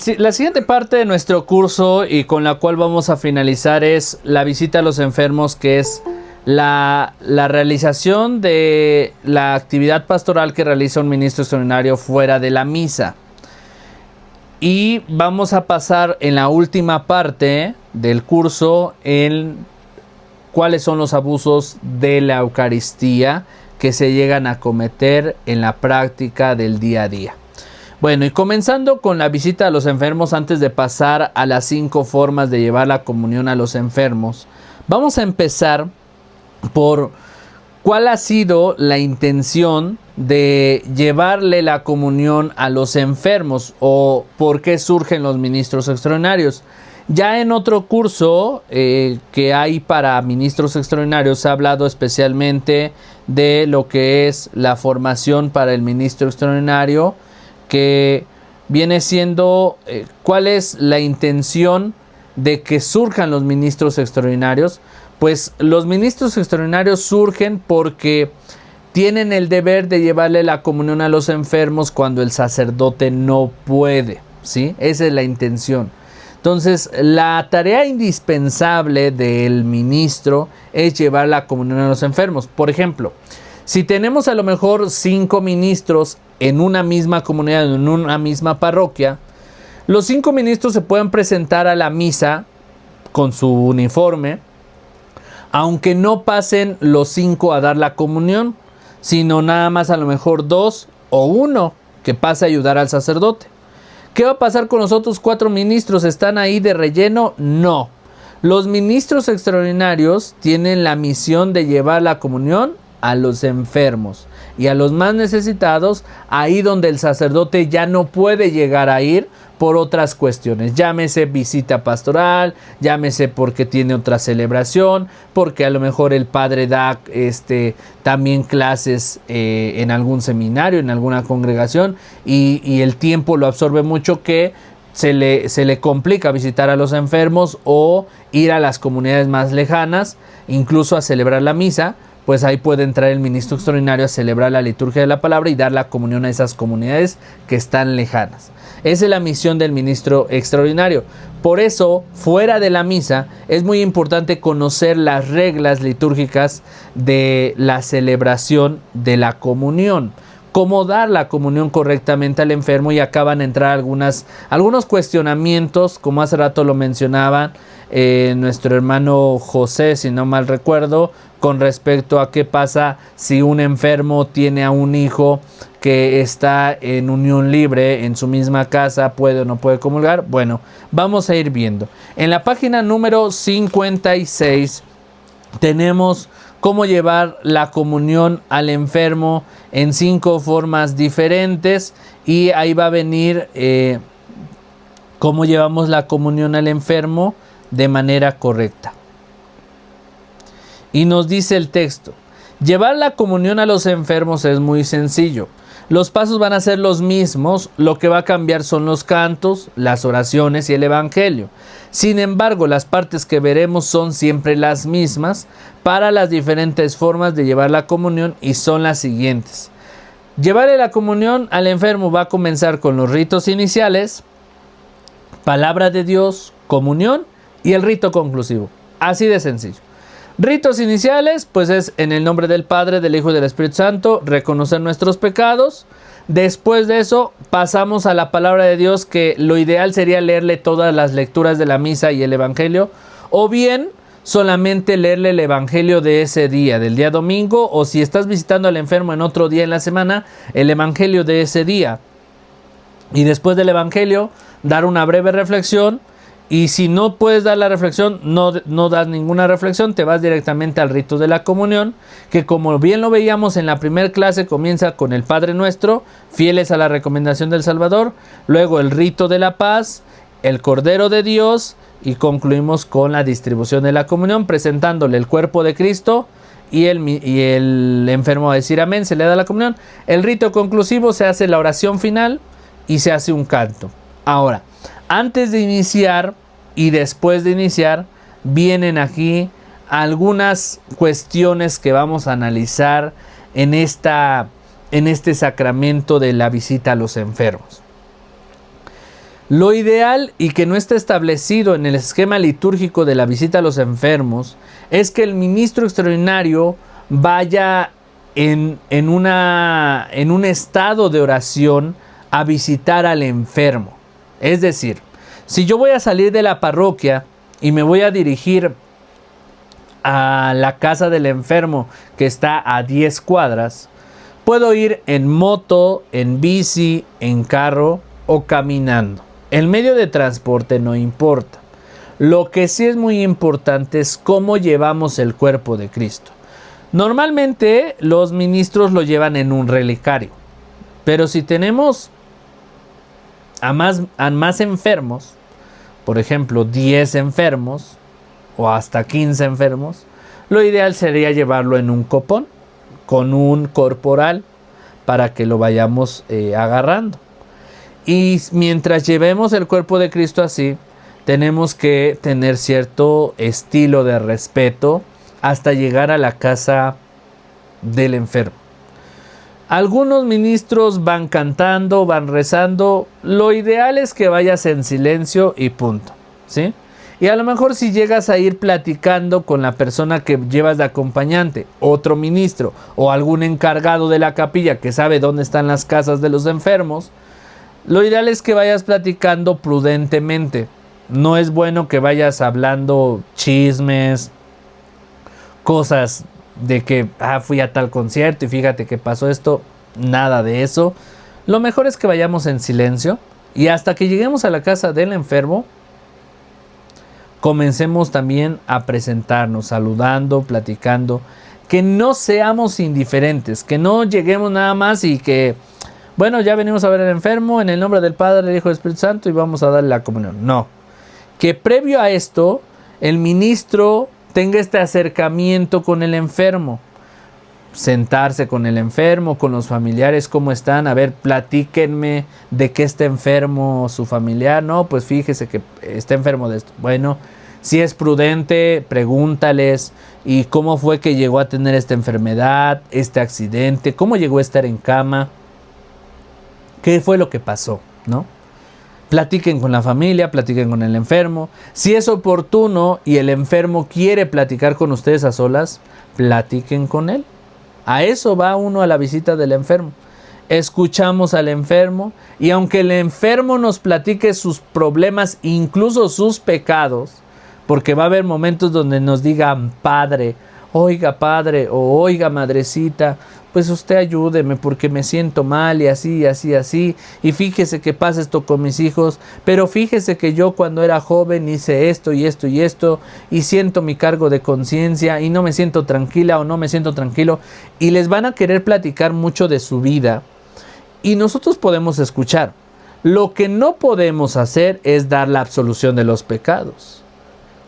Sí, la siguiente parte de nuestro curso y con la cual vamos a finalizar es la visita a los enfermos, que es la realización de la actividad pastoral que realiza un ministro extraordinario fuera de la misa. Y vamos a pasar en la última parte del curso en cuáles son los abusos de la Eucaristía que se llegan a cometer en la práctica del día a día. Bueno, y comenzando con la visita a los enfermos, antes de pasar a las 5 formas de llevar la comunión a los enfermos, vamos a empezar por cuál ha sido la intención de llevarle la comunión a los enfermos o por qué surgen los ministros extraordinarios. Ya en otro curso que hay para ministros extraordinarios se ha hablado especialmente de lo que es la formación para el ministro extraordinario, que viene siendo cuál es la intención de que surjan los ministros extraordinarios. Pues los ministros extraordinarios surgen porque tienen el deber de llevarle la comunión a los enfermos cuando el sacerdote no puede, ¿sí? Esa es la intención. Entonces, la tarea indispensable del ministro es llevar la comunión a los enfermos. Por ejemplo, si tenemos a lo mejor 5 ministros en una misma comunidad, en una misma parroquia, los 5 ministros se pueden presentar a la misa con su uniforme, aunque no pasen los 5 a dar la comunión, sino nada más a lo mejor 2 o 1 que pase a ayudar al sacerdote. ¿Qué va a pasar con los otros 4 ministros? ¿Están ahí de relleno? No. Los ministros extraordinarios tienen la misión de llevar la comunión a los enfermos y a los más necesitados, ahí donde el sacerdote ya no puede llegar a ir por otras cuestiones, llámese visita pastoral, llámese porque tiene otra celebración, porque a lo mejor el padre da también clases en algún seminario, en alguna congregación, y el tiempo lo absorbe mucho, que se le complica visitar a los enfermos o ir a las comunidades más lejanas, incluso a celebrar la misa. Pues ahí puede entrar el ministro extraordinario a celebrar la liturgia de la palabra y dar la comunión a esas comunidades que están lejanas. Esa es la misión del ministro extraordinario. Por eso, fuera de la misa, es muy importante conocer las reglas litúrgicas de la celebración de la comunión. Cómo dar la comunión correctamente al enfermo, y acaban de entrar algunos cuestionamientos, como hace rato lo mencionaban nuestro hermano José, si no mal recuerdo, con respecto a qué pasa si un enfermo tiene a un hijo que está en unión libre en su misma casa, puede o no puede comulgar. Bueno, vamos a ir viendo. En la página número 56 tenemos cómo llevar la comunión al enfermo en 5 formas diferentes, y ahí va a venir cómo llevamos la comunión al enfermo de manera correcta. Y nos dice el texto: llevar la comunión a los enfermos es muy sencillo. Los pasos van a ser los mismos, lo que va a cambiar son los cantos, las oraciones y el evangelio. Sin embargo, las partes que veremos son siempre las mismas para las diferentes formas de llevar la comunión, y son las siguientes. Llevarle la comunión al enfermo va a comenzar con los ritos iniciales, palabra de Dios, comunión y el rito conclusivo. Así de sencillo. Ritos iniciales, pues es en el nombre del Padre, del Hijo y del Espíritu Santo, reconocer nuestros pecados. Después de eso pasamos a la palabra de Dios, que lo ideal sería leerle todas las lecturas de la misa y el evangelio, o bien solamente leerle el evangelio de ese día, del día domingo, o si estás visitando al enfermo en otro día en la semana, el evangelio de ese día. Y después del evangelio, dar una breve reflexión. Y si no puedes dar la reflexión, no das ninguna reflexión, te vas directamente al rito de la comunión, que como bien lo veíamos en la primera clase, comienza con el Padre Nuestro, fieles a la recomendación del Salvador, luego el rito de la paz, el Cordero de Dios, y concluimos con la distribución de la comunión, presentándole el cuerpo de Cristo, y el enfermo va a decir amén, se le da la comunión. El rito conclusivo, se hace la oración final y se hace un canto. Ahora, antes de iniciar y después de iniciar, vienen aquí algunas cuestiones que vamos a analizar en este sacramento de la visita a los enfermos. Lo ideal y que no está establecido en el esquema litúrgico de la visita a los enfermos es que el ministro extraordinario vaya en un estado de oración a visitar al enfermo. Es decir, si yo voy a salir de la parroquia y me voy a dirigir a la casa del enfermo que está a 10 cuadras, puedo ir en moto, en bici, en carro o caminando. El medio de transporte no importa. Lo que sí es muy importante es cómo llevamos el cuerpo de Cristo. Normalmente los ministros lo llevan en un relicario, pero si tenemos a más enfermos, por ejemplo 10 enfermos o hasta 15 enfermos, lo ideal sería llevarlo en un copón con un corporal para que lo vayamos agarrando. Y mientras llevemos el cuerpo de Cristo así, tenemos que tener cierto estilo de respeto hasta llegar a la casa del enfermo. Algunos ministros van cantando, van rezando. Lo ideal es que vayas en silencio y punto, ¿sí? Y a lo mejor si llegas a ir platicando con la persona que llevas de acompañante, otro ministro o algún encargado de la capilla que sabe dónde están las casas de los enfermos, lo ideal es que vayas platicando prudentemente. No es bueno que vayas hablando chismes, cosas de que fui a tal concierto y fíjate que pasó esto. Nada de eso. Lo mejor es que vayamos en silencio y hasta que lleguemos a la casa del enfermo, comencemos también a presentarnos, saludando, platicando, que no seamos indiferentes, que no lleguemos nada más y que, bueno, ya venimos a ver al enfermo en el nombre del Padre, del Hijo y del Espíritu Santo y vamos a darle la comunión. No, que previo a esto el ministro tenga este acercamiento con el enfermo, sentarse con el enfermo, con los familiares, ¿cómo están? A ver, platíquenme de qué está enfermo su familiar. No, pues fíjese que está enfermo de esto. Bueno, si es prudente, pregúntales y cómo fue que llegó a tener esta enfermedad, este accidente, cómo llegó a estar en cama, qué fue lo que pasó, ¿no? Platiquen con la familia, platiquen con el enfermo. Si es oportuno y el enfermo quiere platicar con ustedes a solas, platiquen con él. A eso va uno a la visita del enfermo. Escuchamos al enfermo y aunque el enfermo nos platique sus problemas, incluso sus pecados, porque va a haber momentos donde nos digan padre o oiga madrecita, pues usted ayúdeme porque me siento mal y así, y fíjese que pasa esto con mis hijos, pero fíjese que yo cuando era joven hice esto y esto y esto, y siento mi cargo de conciencia y no me siento tranquila o no me siento tranquilo, y les van a querer platicar mucho de su vida, y nosotros podemos escuchar. Lo que no podemos hacer es dar la absolución de los pecados.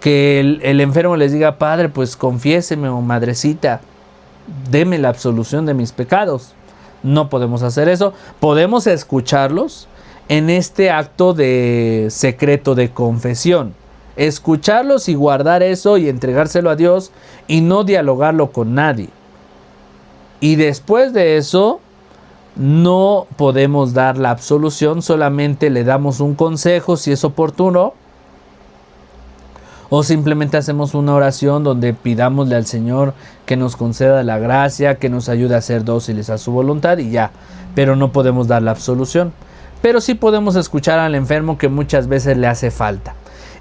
Que el enfermo les diga, padre, pues confiéseme o madrecita, deme la absolución de mis pecados. No podemos hacer eso. Podemos escucharlos en este acto de secreto de confesión. Escucharlos y guardar eso y entregárselo a Dios y no dialogarlo con nadie. Y después de eso, no podemos dar la absolución, solamente le damos un consejo si es oportuno. O simplemente hacemos una oración donde pidámosle al Señor que nos conceda la gracia, que nos ayude a ser dóciles a su voluntad y ya. Pero no podemos dar la absolución. Pero sí podemos escuchar al enfermo que muchas veces le hace falta.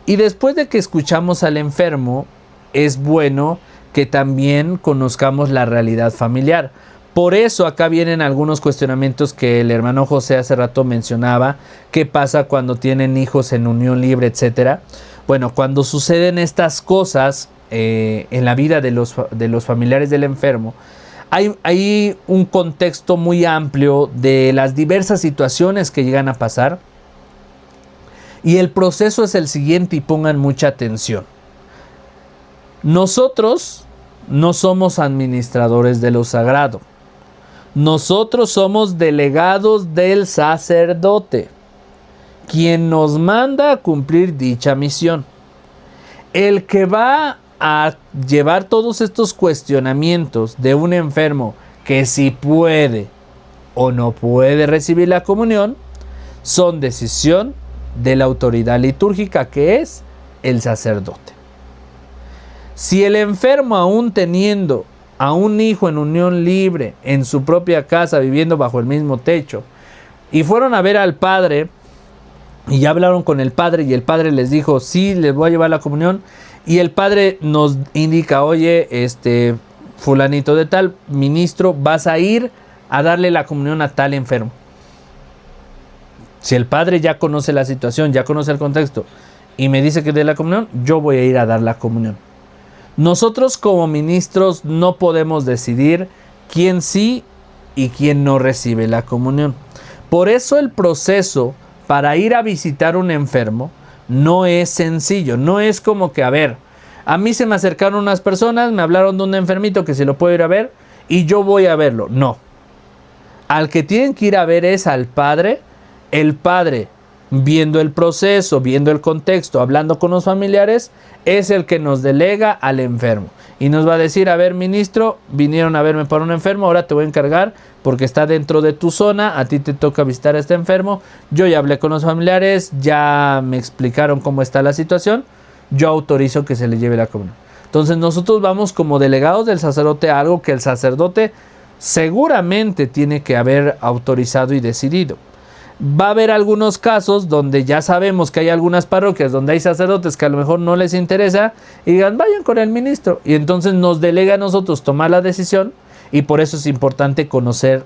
Y después de que escuchamos al enfermo, es bueno que también conozcamos la realidad familiar. Por eso acá vienen algunos cuestionamientos que el hermano José hace rato mencionaba. ¿Qué pasa cuando tienen hijos en unión libre, etcétera? Bueno, cuando suceden estas cosas en la vida de los familiares del enfermo, hay un contexto muy amplio de las diversas situaciones que llegan a pasar. Y el proceso es el siguiente y pongan mucha atención. Nosotros no somos administradores de lo sagrado. Nosotros somos delegados del sacerdote, quien nos manda a cumplir dicha misión. El que va a llevar todos estos cuestionamientos de un enfermo que si puede o no puede recibir la comunión son decisión de la autoridad litúrgica, que es el sacerdote. Si el enfermo, aún teniendo a un hijo en unión libre en su propia casa, viviendo bajo el mismo techo, y fueron a ver al padre y ya hablaron con el padre y el padre les dijo, sí, les voy a llevar la comunión, y el padre nos indica, oye, fulanito de tal, ministro, vas a ir a darle la comunión a tal enfermo. Si el padre ya conoce la situación, ya conoce el contexto y me dice que dé la comunión, yo voy a ir a dar la comunión. Nosotros como ministros no podemos decidir quién sí y quién no recibe la comunión. Por eso el proceso para ir a visitar un enfermo no es sencillo. No es como que, a ver, a mí se me acercaron unas personas, me hablaron de un enfermito que si lo puedo ir a ver y yo voy a verlo. No. Al que tienen que ir a ver es al padre. El padre, viendo el proceso, viendo el contexto, hablando con los familiares, es el que nos delega al enfermo. Y nos va a decir, a ver, ministro, vinieron a verme para un enfermo, ahora te voy a encargar porque está dentro de tu zona, a ti te toca visitar a este enfermo. Yo ya hablé con los familiares, ya me explicaron cómo está la situación, yo autorizo que se le lleve la comunión. Entonces nosotros vamos como delegados del sacerdote a algo que el sacerdote seguramente tiene que haber autorizado y decidido. Va a haber algunos casos donde ya sabemos que hay algunas parroquias donde hay sacerdotes que a lo mejor no les interesa y digan, vayan con el ministro. Y entonces nos delega a nosotros tomar la decisión y por eso es importante conocer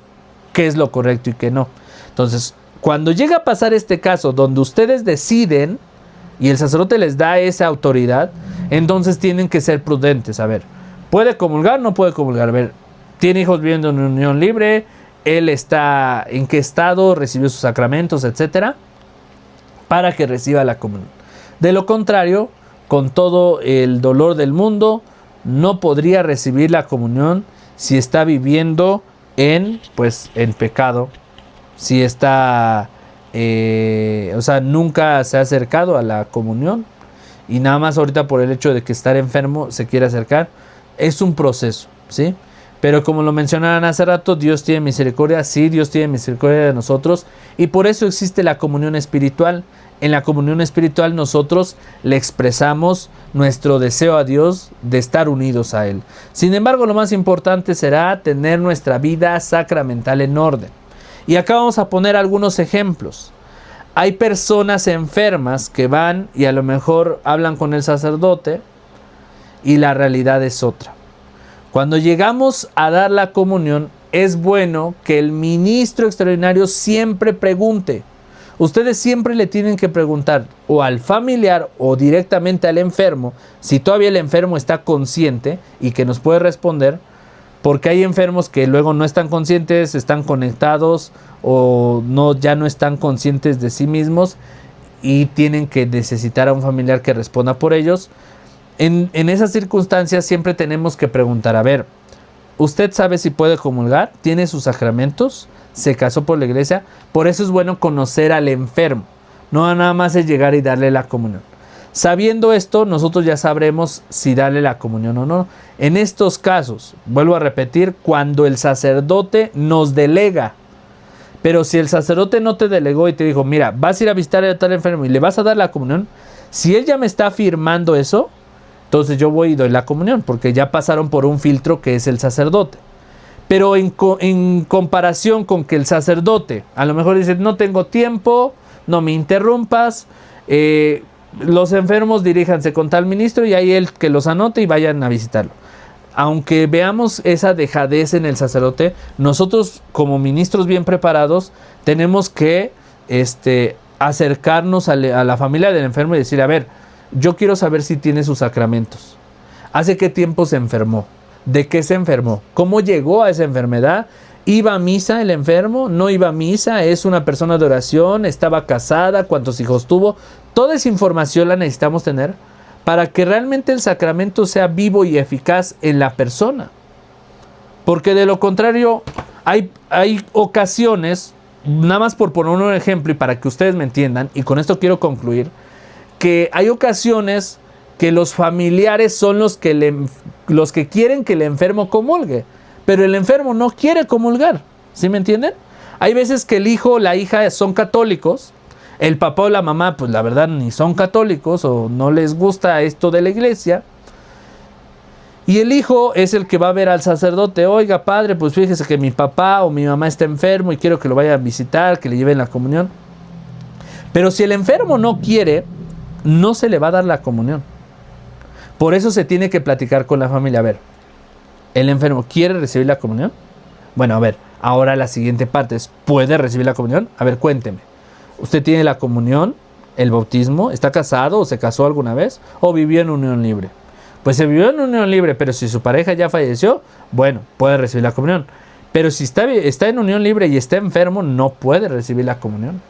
qué es lo correcto y qué no. Entonces, cuando llega a pasar este caso donde ustedes deciden y el sacerdote les da esa autoridad, entonces tienen que ser prudentes. A ver, ¿puede comulgar? No puede comulgar. A ver, ¿tiene hijos viviendo en unión libre? Él está en qué estado, recibió sus sacramentos, etcétera, para que reciba la comunión. De lo contrario, con todo el dolor del mundo, no podría recibir la comunión si está viviendo en pecado, si está, nunca se ha acercado a la comunión y nada más ahorita por el hecho de que estar enfermo se quiere acercar. Es un proceso, ¿sí? Pero como lo mencionaban hace rato, Dios tiene misericordia, sí, Dios tiene misericordia de nosotros y por eso existe la comunión espiritual. En la comunión espiritual nosotros le expresamos nuestro deseo a Dios de estar unidos a Él. Sin embargo, lo más importante será tener nuestra vida sacramental en orden. Y acá vamos a poner algunos ejemplos. Hay personas enfermas que van y a lo mejor hablan con el sacerdote y la realidad es otra. Cuando llegamos a dar la comunión, es bueno que el ministro extraordinario siempre pregunte. Ustedes siempre le tienen que preguntar o al familiar o directamente al enfermo, si todavía el enfermo está consciente y que nos puede responder, porque hay enfermos que luego no están conscientes, están conectados o ya no están conscientes de sí mismos y tienen que necesitar a un familiar que responda por ellos. En esas circunstancias siempre tenemos que preguntar, a ver, ¿usted sabe si puede comulgar? ¿Tiene sus sacramentos? ¿Se casó por la iglesia? Por eso es bueno conocer al enfermo. No nada más es llegar y darle la comunión. Sabiendo esto, nosotros ya sabremos si darle la comunión o no. En estos casos, vuelvo a repetir, cuando el sacerdote nos delega. Pero si el sacerdote no te delegó y te dijo, mira, vas a ir a visitar a tal enfermo y le vas a dar la comunión, si él ya me está afirmando eso, entonces yo voy y doy la comunión, porque ya pasaron por un filtro que es el sacerdote. Pero en comparación con que el sacerdote a lo mejor dice, no tengo tiempo, no me interrumpas, los enfermos diríjanse con tal ministro y ahí él que los anote y vayan a visitarlo. Aunque veamos esa dejadez en el sacerdote, nosotros como ministros bien preparados tenemos que acercarnos a la familia del enfermo y decir, a ver, yo quiero saber si tiene sus sacramentos. ¿Hace qué tiempo se enfermó? ¿De qué se enfermó? ¿Cómo llegó a esa enfermedad? ¿Iba a misa el enfermo? ¿No iba a misa? ¿Es una persona de oración? ¿Estaba casada? ¿Cuántos hijos tuvo? Toda esa información la necesitamos tener para que realmente el sacramento sea vivo y eficaz en la persona. Porque de lo contrario, hay ocasiones, nada más por poner un ejemplo y para que ustedes me entiendan, y con esto quiero concluir, que hay ocasiones que los familiares son los que quieren que el enfermo comulgue, pero el enfermo no quiere comulgar, ¿sí me entienden? Hay veces que el hijo o la hija son católicos, El papá o la mamá, pues la verdad, ni son católicos o no les gusta esto de la iglesia. Y el hijo es el que va a ver al sacerdote. Oiga, padre, pues fíjese que mi papá o mi mamá está enfermo y quiero que lo vayan a visitar, que le lleven la comunión. Pero si el enfermo no quiere, no se le va a dar la comunión. Por eso se tiene que platicar con la familia. A ver, ¿el enfermo quiere recibir la comunión? Bueno, a ver, ahora la siguiente parte es, ¿puede recibir la comunión? A ver, cuénteme. ¿Usted tiene la comunión, el bautismo? ¿Está casado o se casó alguna vez? ¿O vivió en unión libre? Pues se vivió en unión libre, pero si su pareja ya falleció, bueno, puede recibir la comunión. Pero si está en unión libre y está enfermo, no puede recibir la comunión.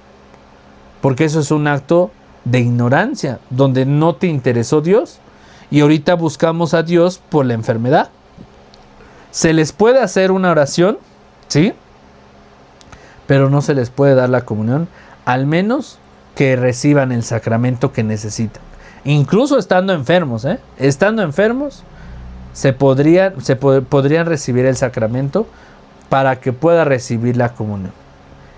Porque eso es un acto de ignorancia, donde no te interesó Dios y ahorita buscamos a Dios por la enfermedad. Se les puede hacer una oración, ¿sí? Pero no se les puede dar la comunión, al menos que reciban el sacramento que necesitan. Incluso estando enfermos, estando enfermos, podrían recibir el sacramento para que pueda recibir la comunión.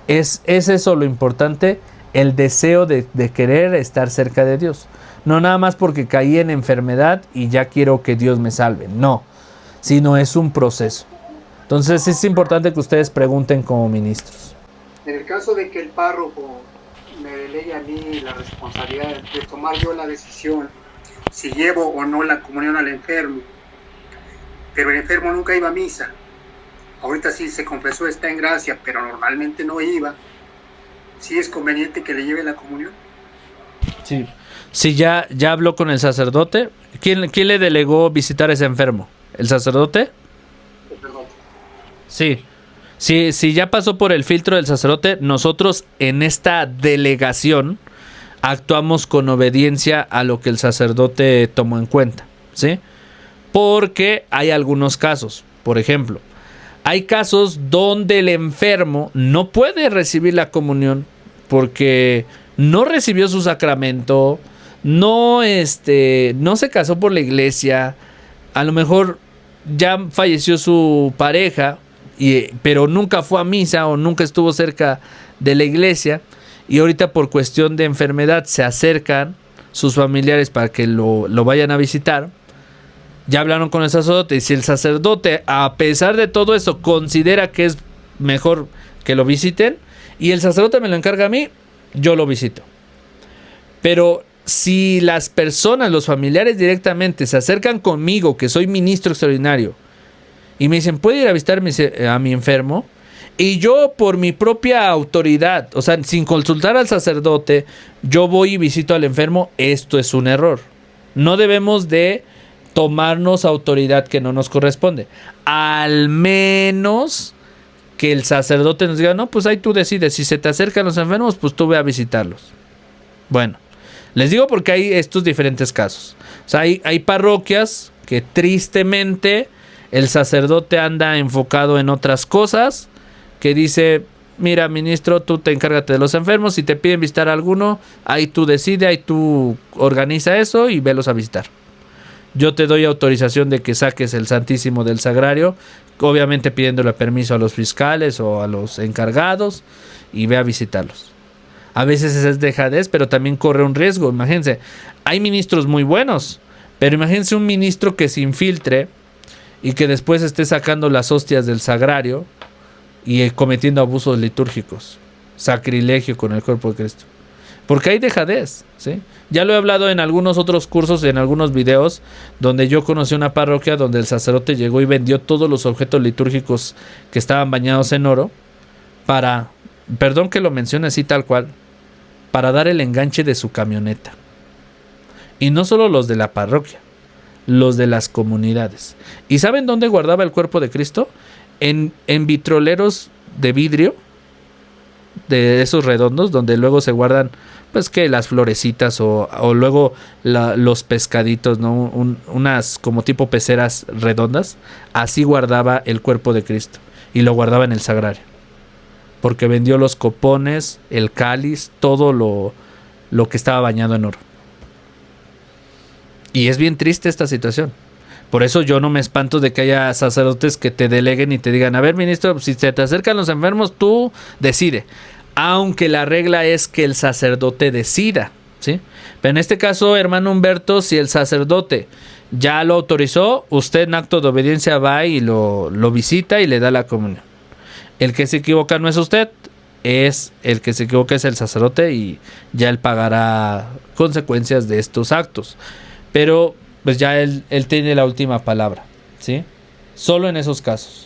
Es eso lo importante, el deseo de querer estar cerca de Dios. No nada más porque caí en enfermedad y ya quiero que Dios me salve. No, sino es un proceso. Entonces es importante que ustedes pregunten como ministros. En el caso de que el párroco me delegue a mí la responsabilidad de tomar yo la decisión si llevo o no la comunión al enfermo, pero el enfermo nunca iba a misa, ahorita sí se confesó, está en gracia, pero normalmente no iba, ¿sí es conveniente que le lleve la comunión? Sí. Si ya habló con el sacerdote, ¿quién le delegó visitar a ese enfermo? ¿El sacerdote? El sacerdote. Sí. Si ya pasó por el filtro del sacerdote, nosotros en esta delegación actuamos con obediencia a lo que el sacerdote tomó en cuenta, ¿sí? Porque hay algunos casos, por ejemplo, hay casos donde el enfermo no puede recibir la comunión porque no recibió su sacramento, no se casó por la iglesia, a lo mejor ya falleció su pareja, pero nunca fue a misa o nunca estuvo cerca de la iglesia y ahorita por cuestión de enfermedad se acercan sus familiares para que lo vayan a visitar. Ya hablaron con el sacerdote y si el sacerdote, a pesar de todo eso, considera que es mejor que lo visiten y el sacerdote me lo encarga a mí, yo lo visito. Pero si las personas, los familiares directamente se acercan conmigo, que soy ministro extraordinario, y me dicen, ¿puede ir a visitar a mi enfermo? Y yo por mi propia autoridad, o sea, sin consultar al sacerdote, yo voy y visito al enfermo, esto es un error. No debemos de tomarnos autoridad que no nos corresponde. Al menos que el sacerdote nos diga, no, pues ahí tú decides, si se te acercan los enfermos, pues tú ve a visitarlos. Bueno, les digo porque hay estos diferentes casos. O sea, hay parroquias que tristemente el sacerdote anda enfocado en otras cosas, que dice, mira, ministro, tú te encárgate de los enfermos, si te piden visitar a alguno, ahí tú decides, ahí tú organiza eso y velos a visitar. Yo te doy autorización de que saques el Santísimo del Sagrario, obviamente pidiéndole permiso a los fiscales o a los encargados, y ve a visitarlos. A veces es dejadez, pero también corre un riesgo. Imagínense, hay ministros muy buenos, pero imagínense un ministro que se infiltre y que después esté sacando las hostias del sagrario y cometiendo abusos litúrgicos, sacrilegio con el cuerpo de Cristo. Porque hay dejadez, ¿sí? Ya lo he hablado en algunos otros cursos, en algunos videos, donde yo conocí una parroquia donde el sacerdote llegó y vendió todos los objetos litúrgicos que estaban bañados en oro para, perdón que lo mencione así tal cual, para dar el enganche de su camioneta. Y no solo los de la parroquia, los de las comunidades. ¿Y saben dónde guardaba el cuerpo de Cristo? En vitroleros de vidrio, de esos redondos, donde luego se guardan, pues que las florecitas o luego los pescaditos, ¿no? Unas como tipo peceras redondas. Así guardaba el cuerpo de Cristo y lo guardaba en el sagrario, porque vendió los copones, el cáliz, todo lo que estaba bañado en oro. Y es bien triste esta situación. Por eso yo no me espanto de que haya sacerdotes que te deleguen y te digan, a ver, ministro, si se te acercan los enfermos, tú decide. aunque la regla es que el sacerdote decida, ¿sí? Pero en este caso, hermano Humberto, si el sacerdote ya lo autorizó, usted en acto de obediencia va y lo visita y le da la comunión. El que se equivoca no es usted, es el que se equivoca es el sacerdote y ya él pagará consecuencias de estos actos. Pero pues ya él tiene la última palabra, ¿sí? Solo en esos casos.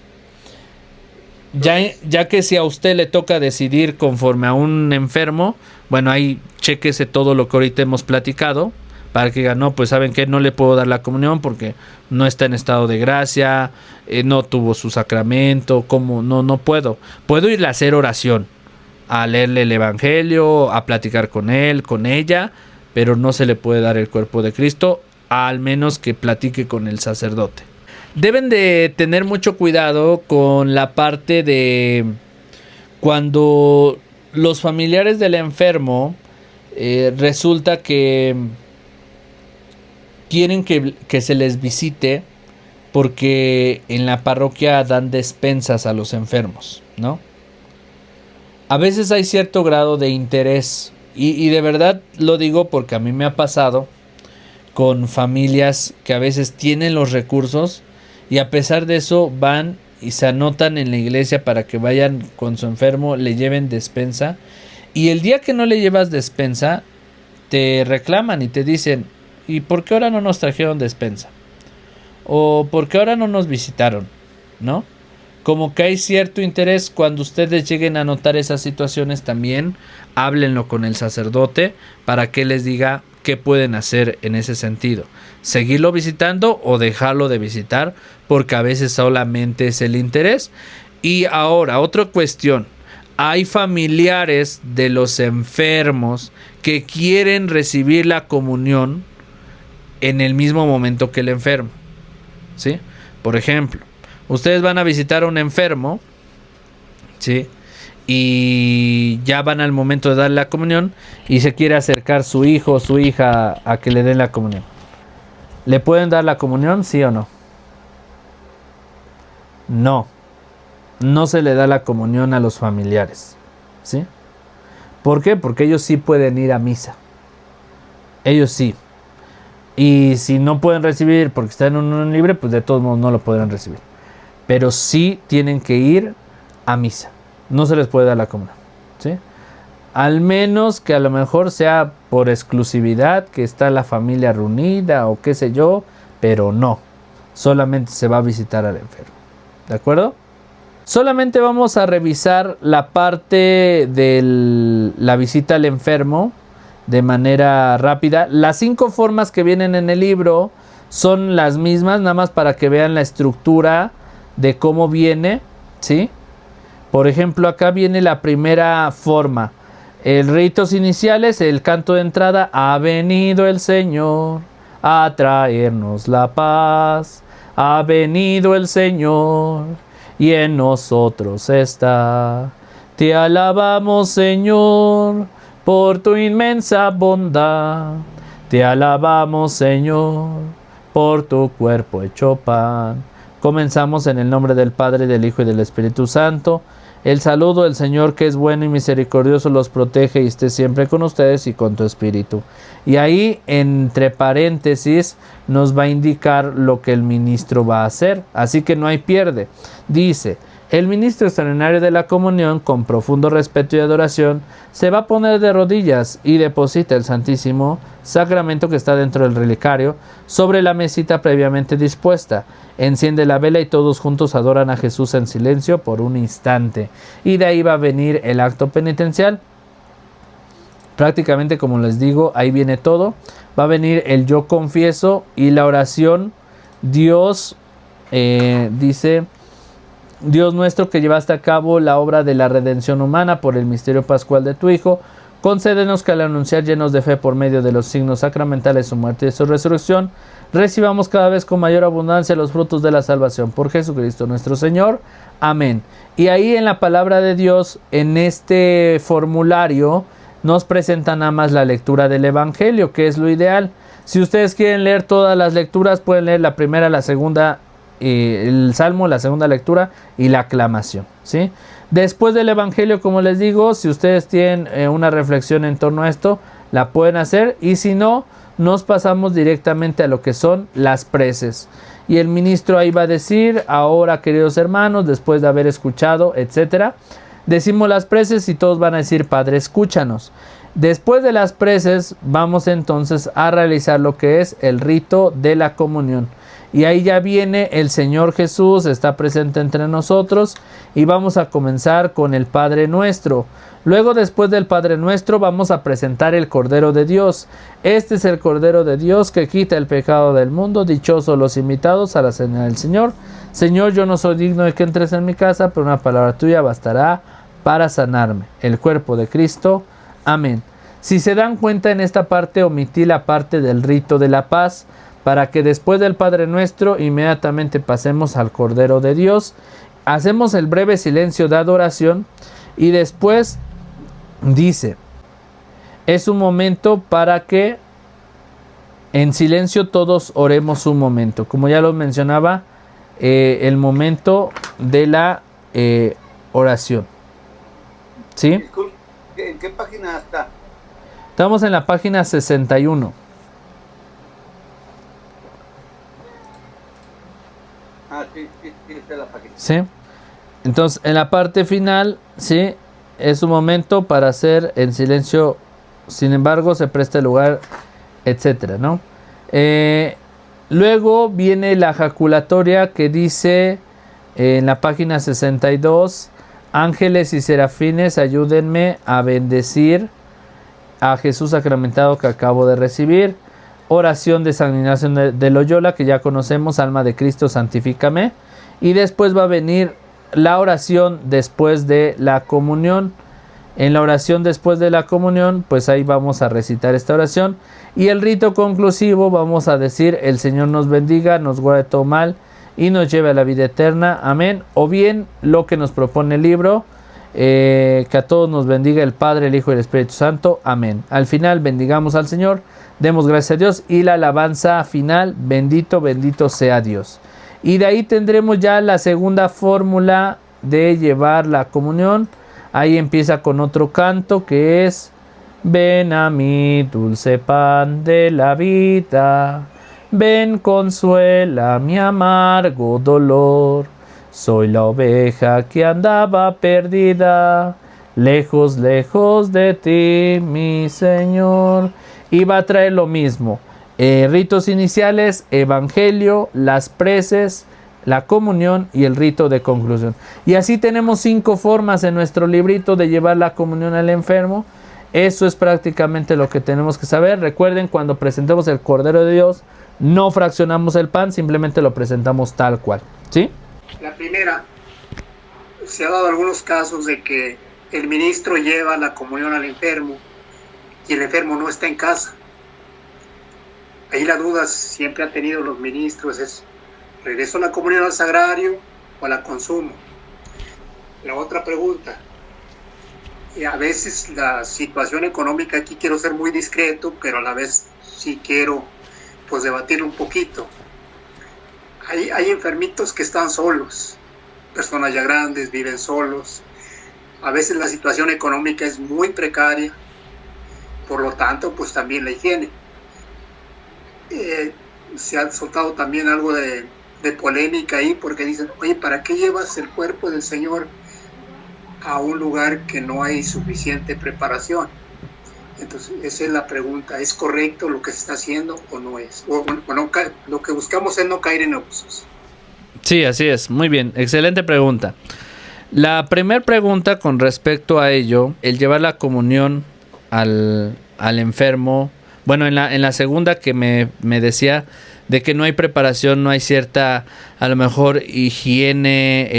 Ya que si a usted le toca decidir conforme a un enfermo, bueno, ahí chéquese todo lo que ahorita hemos platicado, para que digan, no, pues saben que no le puedo dar la comunión porque no está en estado de gracia, no tuvo su sacramento, ¿cómo? No puedo. Puedo irle a hacer oración, a leerle el evangelio, a platicar con él, con ella, pero no se le puede dar el cuerpo de Cristo, al menos que platique con el sacerdote. Deben de tener mucho cuidado con la parte de cuando los familiares del enfermo resulta que quieren que se les visite porque en la parroquia dan despensas a los enfermos, ¿no? A veces hay cierto grado de interés y de verdad lo digo porque a mí me ha pasado con familias que a veces tienen los recursos y a pesar de eso van y se anotan en la iglesia para que vayan con su enfermo, le lleven despensa. Y el día que no le llevas despensa, te reclaman y te dicen, ¿y por qué ahora no nos trajeron despensa? ¿O por qué ahora no nos visitaron? ¿No? Como que hay cierto interés. Cuando ustedes lleguen a notar esas situaciones también, háblenlo con el sacerdote para que les diga qué pueden hacer en ese sentido. Seguirlo visitando o dejarlo de visitar, porque a veces solamente es el interés. Y ahora, otra cuestión. Hay familiares de los enfermos que quieren recibir la comunión en el mismo momento que el enfermo, ¿sí? Por ejemplo, ustedes van a visitar a un enfermo, ¿sí? Y ya van al momento de darle la comunión y se quiere acercar su hijo o su hija a que le den la comunión. ¿Le pueden dar la comunión, sí o no? No se le da la comunión a los familiares, ¿sí? ¿Por qué? Porque ellos sí pueden ir a misa. Ellos sí. Y si no pueden recibir porque están en unión libre, pues de todos modos no lo podrán recibir. Pero sí tienen que ir a misa. No se les puede dar la comunión, ¿sí? Al menos que a lo mejor sea por exclusividad, que está la familia reunida o qué sé yo, pero no. Solamente se va a visitar al enfermo. ¿De acuerdo? Solamente vamos a revisar la parte de la visita al enfermo de manera rápida. Las 5 formas que vienen en el libro son las mismas, nada más para que vean la estructura de cómo viene, ¿sí? Por ejemplo, acá viene la primera forma. El ritos iniciales, el canto de entrada. Ha venido el Señor a traernos la paz. Ha venido el Señor y en nosotros está. Te alabamos, Señor, por tu inmensa bondad. Te alabamos, Señor, por tu cuerpo hecho pan. Comenzamos en el nombre del Padre, del Hijo y del Espíritu Santo. El saludo del Señor, que es bueno y misericordioso, los protege y esté siempre con ustedes y con tu espíritu. Y ahí, entre paréntesis, nos va a indicar lo que el ministro va a hacer. Así que no hay pierde. Dice, el ministro extraordinario de la comunión, con profundo respeto y adoración, se va a poner de rodillas y deposita el Santísimo Sacramento que está dentro del relicario sobre la mesita previamente dispuesta. Enciende la vela y todos juntos adoran a Jesús en silencio por un instante. Y de ahí va a venir el acto penitencial. Prácticamente, como les digo, ahí viene todo. Va a venir el yo confieso y la oración. Dios dice: Dios nuestro, que llevaste a cabo la obra de la redención humana por el misterio pascual de tu Hijo, concédenos que al anunciar llenos de fe por medio de los signos sacramentales su muerte y su resurrección, recibamos cada vez con mayor abundancia los frutos de la salvación. Por Jesucristo nuestro Señor. Amén. Y ahí en la palabra de Dios, en este formulario, nos presentan nada más la lectura del Evangelio, que es lo ideal. Si ustedes quieren leer todas las lecturas, pueden leer la primera, la segunda, el Salmo, la segunda lectura y la aclamación, ¿sí? Después del Evangelio, como les digo, si ustedes tienen una reflexión en torno a esto, la pueden hacer, y si no, nos pasamos directamente a lo que son las preces. Y el ministro ahí va a decir: ahora, queridos hermanos, después de haber escuchado, etcétera, decimos las preces y todos van a decir: Padre, escúchanos. Después de las preces vamos entonces a realizar lo que es el rito de la comunión. Y ahí ya viene el Señor Jesús, está presente entre nosotros, y vamos a comenzar con el Padre Nuestro. Luego, después del Padre Nuestro, vamos a presentar el Cordero de Dios. Este es el Cordero de Dios que quita el pecado del mundo. Dichosos los invitados a la cena del Señor. Señor, yo no soy digno de que entres en mi casa, pero una palabra tuya bastará para sanarme. El cuerpo de Cristo. Amén. Si se dan cuenta, en esta parte omití la parte del rito de la paz, para que después del Padre Nuestro inmediatamente pasemos al Cordero de Dios. Hacemos el breve silencio de adoración y después dice: es un momento para que en silencio todos oremos un momento. Como ya lo mencionaba, el momento de la oración. ¿Sí? Disculpe, ¿en qué página está? Estamos en la página 61. Sí, está la página. ¿Sí? Entonces, en la parte final, sí, es un momento para hacer en silencio, sin embargo, se presta el lugar, etcétera, ¿no? Luego viene la jaculatoria que dice en la página 62: ángeles y serafines, ayúdenme a bendecir a Jesús sacramentado que acabo de recibir. Oración de San Ignacio de Loyola, que ya conocemos: alma de Cristo, santifícame. Y después va a venir la oración después de la comunión. En la oración después de la comunión, pues ahí vamos a recitar esta oración. Y el rito conclusivo vamos a decir: el Señor nos bendiga, nos guarde todo mal y nos lleve a la vida eterna. Amén. O bien lo que nos propone el libro: que a todos nos bendiga el Padre, el Hijo y el Espíritu Santo. Amén. Al final bendigamos al Señor, demos gracias a Dios, y la alabanza final: bendito, bendito sea Dios. Y de ahí tendremos ya la segunda fórmula de llevar la comunión. Ahí empieza con otro canto que es: ven a mí, dulce pan de la vida, ven, consuela mi amargo dolor. Soy la oveja que andaba perdida, lejos, lejos de ti, mi Señor. Y va a traer lo mismo: ritos iniciales, evangelio, las preces, la comunión y el rito de conclusión. Y así tenemos 5 formas en nuestro librito de llevar la comunión al enfermo. Eso es prácticamente lo que tenemos que saber. Recuerden, cuando presentemos el Cordero de Dios, no fraccionamos el pan, simplemente lo presentamos tal cual. ¿Sí? La primera, se ha dado algunos casos de que el ministro lleva la comunión al enfermo y el enfermo no está en casa. Ahí la duda siempre ha tenido los ministros es: ¿regreso la comunión al sagrario o la consumo? La otra pregunta, y a veces la situación económica, aquí quiero ser muy discreto, pero a la vez sí quiero pues debatir un poquito. Hay enfermitos que están solos, personas ya grandes, viven solos. A veces la situación económica es muy precaria, por lo tanto pues también la higiene. Se ha soltado también algo de polémica ahí, porque dicen: oye, ¿para qué llevas el cuerpo del Señor a un lugar que no hay suficiente preparación? Entonces esa es la pregunta: ¿es correcto lo que se está haciendo o no es? O no, lo que buscamos es no caer en abusos. Sí, así es. Muy bien, excelente pregunta. La primera pregunta con respecto a ello, el llevar la comunión al enfermo. Bueno, en la segunda que me decía de que no hay preparación, no hay cierta, a lo mejor, higiene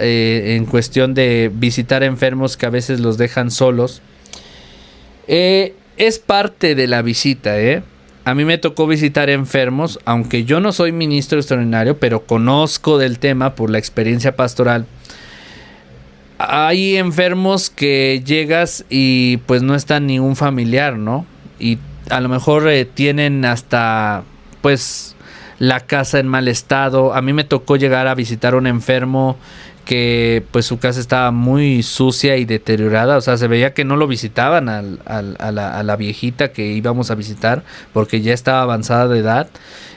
en cuestión de visitar enfermos que a veces los dejan solos. Es parte de la visita, A mí me tocó visitar enfermos, aunque yo no soy ministro extraordinario, pero conozco del tema por la experiencia pastoral. Hay enfermos que llegas y pues no está ningún familiar, ¿no? Y a lo mejor tienen hasta pues la casa en mal estado. A mí me tocó llegar a visitar a un enfermo que pues su casa estaba muy sucia y deteriorada, o sea, se veía que no lo visitaban a la viejita que íbamos a visitar porque ya estaba avanzada de edad,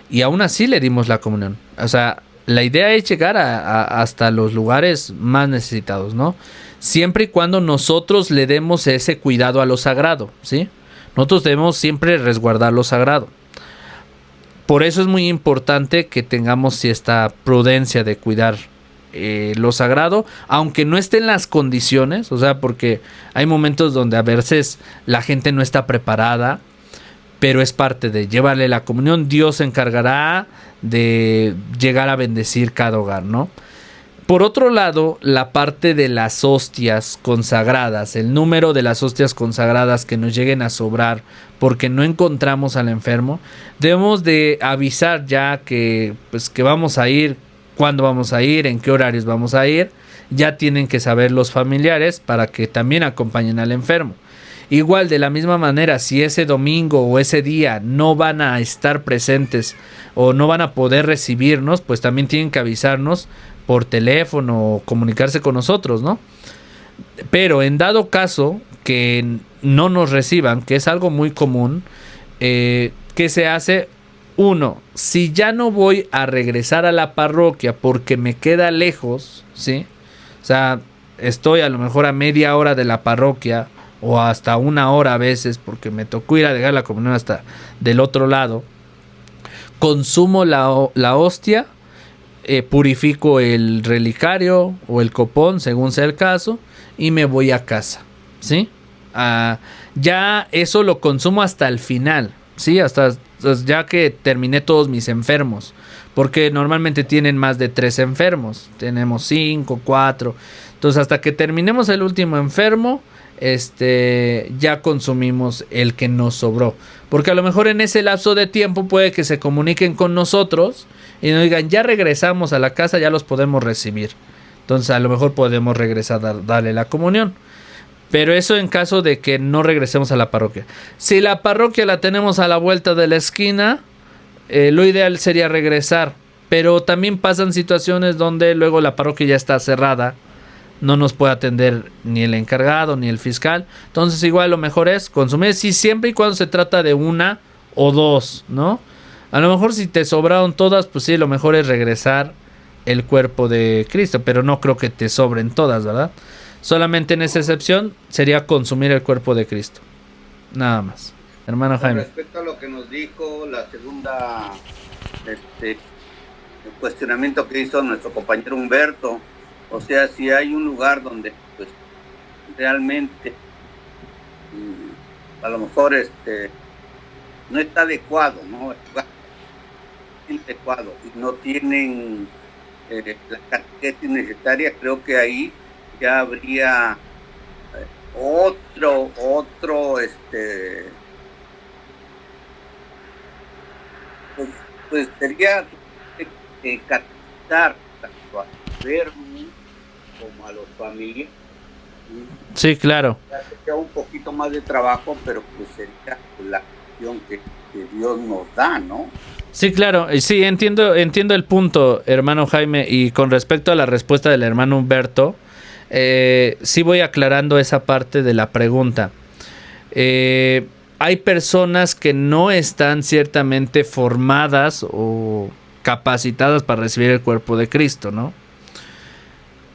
y aún así le dimos la comunión. O sea, la idea es llegar hasta los lugares más necesitados, ¿no? Siempre y cuando nosotros le demos ese cuidado a lo sagrado, ¿sí? Nosotros debemos siempre resguardar lo sagrado. Por eso es muy importante que tengamos esta prudencia de cuidar lo sagrado, aunque no esté en las condiciones, o sea, porque hay momentos donde a veces la gente no está preparada, pero es parte de llevarle la comunión. Dios se encargará de llegar a bendecir cada hogar, ¿no? Por otro lado, la parte de las hostias consagradas, el número de las hostias consagradas que nos lleguen a sobrar porque no encontramos al enfermo, debemos de avisar ya que, pues, que vamos a ir, cuándo vamos a ir, en qué horarios vamos a ir. Ya tienen que saber los familiares para que también acompañen al enfermo. Igual, de la misma manera, si ese domingo o ese día no van a estar presentes o no van a poder recibirnos, pues también tienen que avisarnos por teléfono o comunicarse con nosotros, ¿no? Pero en dado caso que no nos reciban, que es algo muy común, ¿qué se hace? Uno, si ya no voy a regresar a la parroquia porque me queda lejos, ¿sí? O sea, estoy a lo mejor a media hora de la parroquia o hasta una hora a veces porque me tocó ir a dejar la comunión hasta del otro lado. Consumo la hostia, purifico el relicario o el copón según sea el caso y me voy a casa, ¿sí? Ya eso lo consumo hasta el final, ¿sí? Hasta ya que terminé todos mis enfermos, porque normalmente tienen más de 3 enfermos, tenemos 5, 4, entonces hasta que terminemos el último enfermo, ya consumimos el que nos sobró, porque a lo mejor en ese lapso de tiempo puede que se comuniquen con nosotros y nos digan, ya regresamos a la casa, ya los podemos recibir, entonces a lo mejor podemos regresar a darle la comunión. Pero eso en caso de que no regresemos a la parroquia. Si la parroquia la tenemos a la vuelta de la esquina, lo ideal sería regresar. Pero también pasan situaciones donde luego la parroquia ya está cerrada. No nos puede atender ni el encargado ni el fiscal. Entonces igual lo mejor es consumir, sí, siempre y cuando se trata de una o dos, ¿no? A lo mejor si te sobraron todas, pues sí, lo mejor es regresar el cuerpo de Cristo. Pero no creo que te sobren todas, ¿verdad? Solamente en esa excepción sería consumir el cuerpo de Cristo. Nada más. Hermano Jaime. Con respecto a lo que nos dijo la segunda el cuestionamiento que hizo nuestro compañero Humberto, o sea, si hay un lugar donde pues realmente a lo mejor no está adecuado, ¿no? Adecuado y no tienen la catequesis necesaria, creo que ahí ya habría otro pues sería catequizar tanto al enfermo como a los familiares. Sí, claro. Ya sería un poquito más de trabajo, pero pues sería la acción que Dios nos da, ¿no? Sí, claro. Sí, entiendo el punto, hermano Jaime, y con respecto a la respuesta del hermano Humberto, sí voy aclarando esa parte de la pregunta. Hay personas que no están ciertamente formadas o capacitadas para recibir el cuerpo de Cristo, ¿no?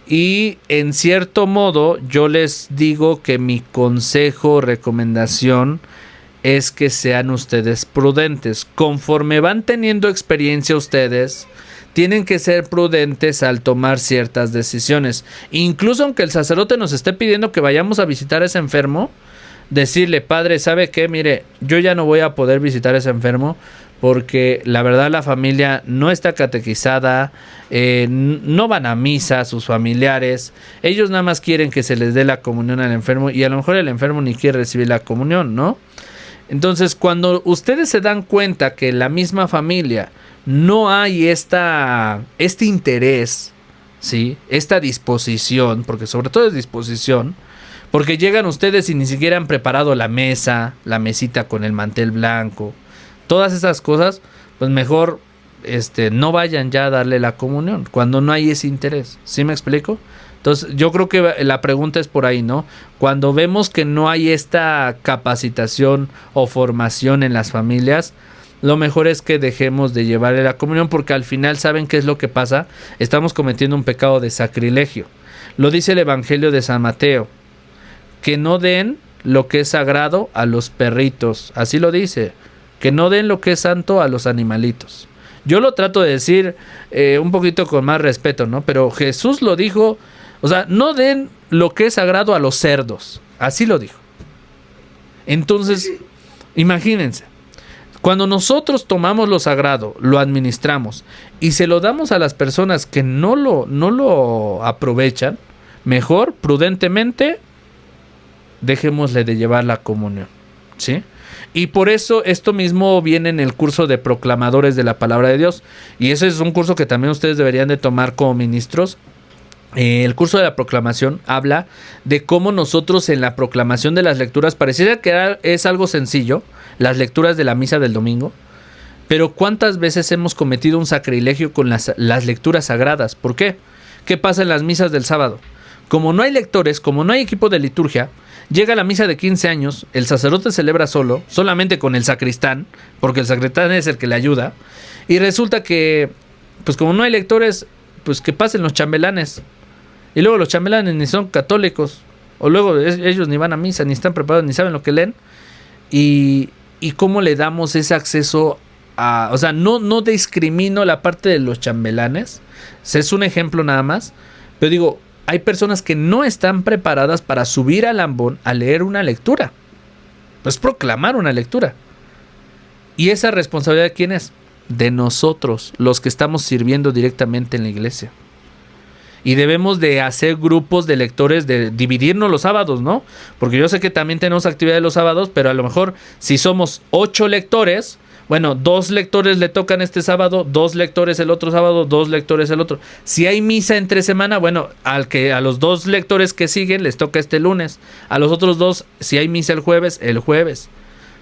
Y en cierto modo yo les digo que mi consejo, recomendación es que sean ustedes prudentes. Conforme van teniendo experiencia ustedes, tienen que ser prudentes al tomar ciertas decisiones. Incluso aunque el sacerdote nos esté pidiendo que vayamos a visitar a ese enfermo, decirle, padre, ¿sabe qué? Mire, yo ya no voy a poder visitar a ese enfermo porque la verdad la familia no está catequizada, no van a misa sus familiares, ellos nada más quieren que se les dé la comunión al enfermo y a lo mejor el enfermo ni quiere recibir la comunión, ¿no? Entonces, cuando ustedes se dan cuenta que en la misma familia no hay este interés, ¿sí? Esta disposición, porque sobre todo es disposición, porque llegan ustedes y ni siquiera han preparado la mesa, la mesita con el mantel blanco, todas esas cosas, pues mejor no vayan ya a darle la comunión, cuando no hay ese interés. ¿Sí me explico? Entonces, yo creo que la pregunta es por ahí, ¿no? Cuando vemos que no hay esta capacitación o formación en las familias, lo mejor es que dejemos de llevarle la comunión, porque al final, ¿saben qué es lo que pasa? Estamos cometiendo un pecado de sacrilegio. Lo dice el Evangelio de San Mateo, que no den lo que es sagrado a los perritos. Así lo dice, que no den lo que es santo a los animalitos. Yo lo trato de decir un poquito con más respeto, ¿no? Pero Jesús lo dijo, o sea, no den lo que es sagrado a los cerdos. Así lo dijo. Entonces, imagínense, cuando nosotros tomamos lo sagrado, lo administramos y se lo damos a las personas que no lo aprovechan, mejor, prudentemente, dejémosle de llevar la comunión, ¿sí? Y por eso esto mismo viene en el curso de proclamadores de la palabra de Dios. Y ese es un curso que también ustedes deberían de tomar como ministros. El curso de la proclamación habla de cómo nosotros en la proclamación de las lecturas, pareciera que es algo sencillo, las lecturas de la misa del domingo, pero ¿cuántas veces hemos cometido un sacrilegio con las lecturas sagradas? ¿Por qué? ¿Qué pasa en las misas del sábado? Como no hay lectores, como no hay equipo de liturgia, llega la misa de 15 años, el sacerdote celebra solamente con el sacristán, porque el sacristán es el que le ayuda, y resulta que, pues como no hay lectores, pues que pasen los chambelanes. Y luego los chambelanes ni son católicos, o luego ellos ni van a misa, ni están preparados, ni saben lo que leen. Y cómo le damos ese acceso a... O sea, no discrimino la parte de los chambelanes, es un ejemplo nada más, pero digo, hay personas que no están preparadas para subir al ambón a leer una lectura, pues proclamar una lectura. ¿Y esa responsabilidad de quién es? De nosotros, los que estamos sirviendo directamente en la iglesia. Y debemos de hacer grupos de lectores, de dividirnos los sábados, ¿no? Porque yo sé que también tenemos actividades los sábados, pero a lo mejor si somos 8 lectores, bueno, 2 lectores le tocan este sábado, 2 lectores el otro sábado, 2 lectores el otro. Si hay misa entre semana, bueno, a los 2 lectores que siguen les toca este lunes. A los otros 2, si hay misa el jueves.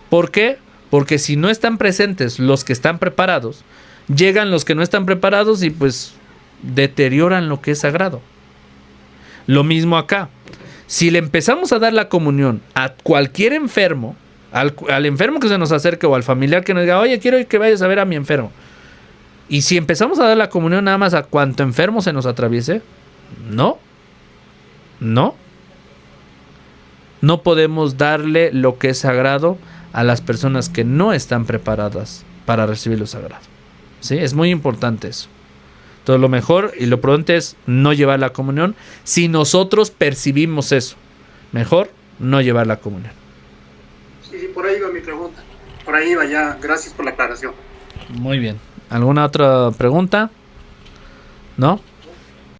¿Por qué? Porque si no están presentes los que están preparados, llegan los que no están preparados y pues deterioran lo que es sagrado. Lo mismo acá. Si le empezamos a dar la comunión a cualquier enfermo, al enfermo que se nos acerque o al familiar que nos diga, oye, quiero que vayas a ver a mi enfermo, y si empezamos a dar la comunión nada más a cuanto enfermo se nos atraviese, no podemos darle lo que es sagrado a las personas que no están preparadas para recibir lo sagrado. ¿Sí? Es muy importante eso. Entonces lo mejor y lo prudente es no llevar la comunión. Si nosotros percibimos eso, mejor no llevar la comunión. Sí, por ahí va mi pregunta. Por ahí va ya. Gracias por la aclaración. Muy bien. ¿Alguna otra pregunta? ¿No?